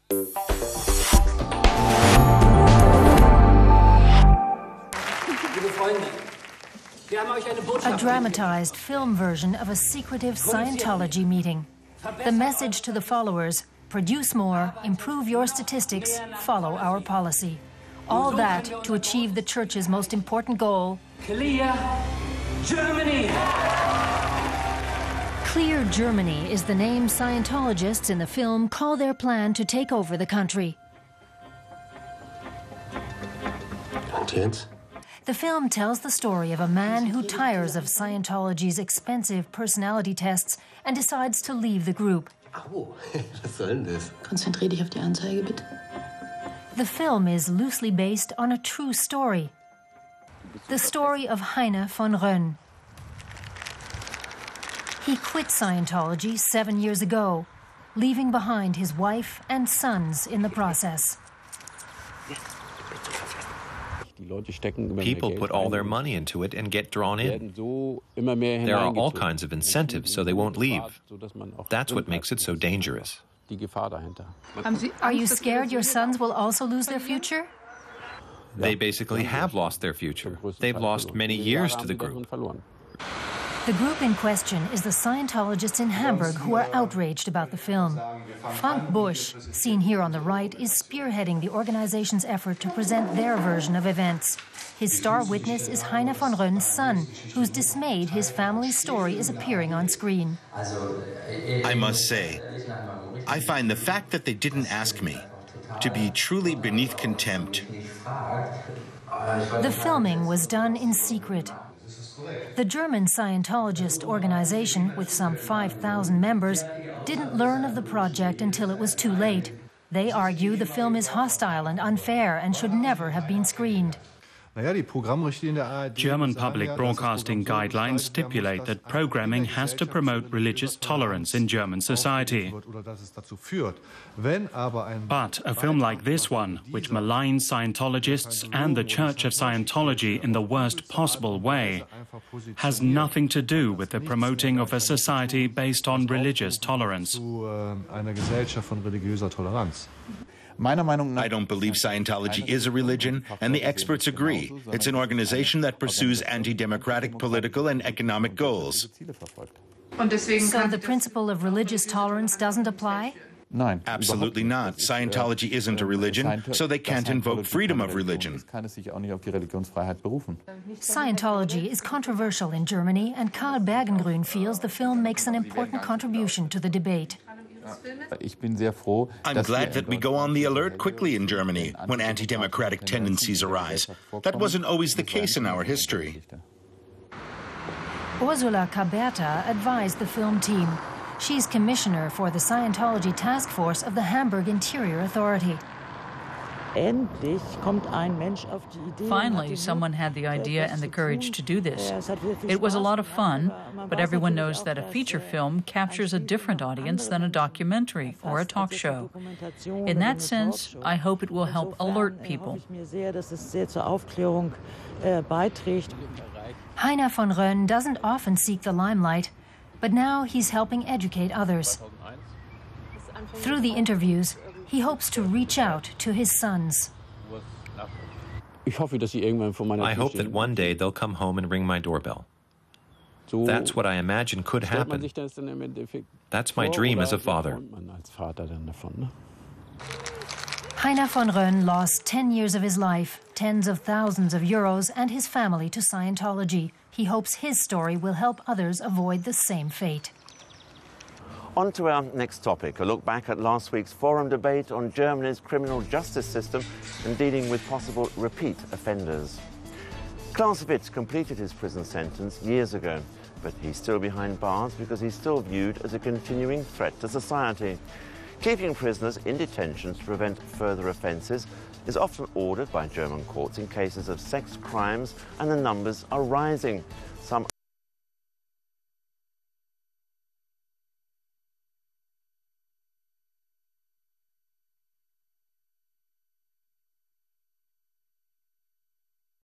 A dramatized film version of a secretive Scientology meeting. The message to the followers: produce more, improve your statistics, follow our policy. All that to achieve the church's most important goal: Clear Germany! Clear Germany is the name Scientologists in the film call their plan to take over the country. The film tells the story of a man who tires of Scientology's expensive personality tests and decides to leave the group. Konzentrier dich auf die Anzeige, bitte. The film is loosely based on a true story. The story of Heine von Rönn. He quit Scientology 7 years ago, leaving behind his wife and sons in the process. People put all their money into it and get drawn in. There are all kinds of incentives, so they won't leave. That's what makes it so dangerous. Are you scared your sons will also lose their future? They basically have lost their future. They've lost many years to the group. The group in question is the Scientologists in Hamburg who are outraged about the film. Frank Busch, seen here on the right, is spearheading the organization's effort to present their version of events. His star witness is Heine von Rönn's son, who's dismayed his family's story is appearing on screen. I must say, I find the fact that they didn't ask me to be truly beneath contempt. The filming was done in secret. The German Scientologist organization, with some 5,000 members, didn't learn of the project until it was too late. They argue the film is hostile and unfair and should never have been screened. German public broadcasting guidelines stipulate that programming has to promote religious tolerance in German society. But a film like this one, which maligns Scientologists and the Church of Scientology in the worst possible way, has nothing to do with the promoting of a society based on religious tolerance. I don't believe Scientology is a religion, and the experts agree. It's an organization that pursues anti-democratic political and economic goals. So the principle of religious tolerance doesn't apply? Absolutely not. Scientology isn't a religion, so they can't invoke freedom of religion. Scientology is controversial in Germany, and Karl Bergengruen feels the film makes an important contribution to the debate. I'm glad that we go on the alert quickly in Germany when anti-democratic tendencies arise. That wasn't always the case in our history. Ursula Caberta advised the film team. She's commissioner for the Scientology task force of the Hamburg Interior Authority. Finally, someone had the idea and the courage to do this. It was a lot of fun, but everyone knows that a feature film captures a different audience than a documentary or a talk show. In that sense, I hope it will help alert people. Heine von Rönn doesn't often seek the limelight, but now he's helping educate others. Through the interviews, he hopes to reach out to his sons. I hope that one day they'll come home and ring my doorbell. That's what I imagine could happen. That's my dream as a father. Heine von Rönn lost 10 years of his life, tens of thousands of euros, and his family to Scientology. He hopes his story will help others avoid the same fate. On to our next topic, a look back at last week's forum debate on Germany's criminal justice system and dealing with possible repeat offenders. Clausewitz completed his prison sentence years ago, but he's still behind bars because he's still viewed as a continuing threat to society. Keeping prisoners in detention to prevent further offences is often ordered by German courts in cases of sex crimes, and the numbers are rising. Some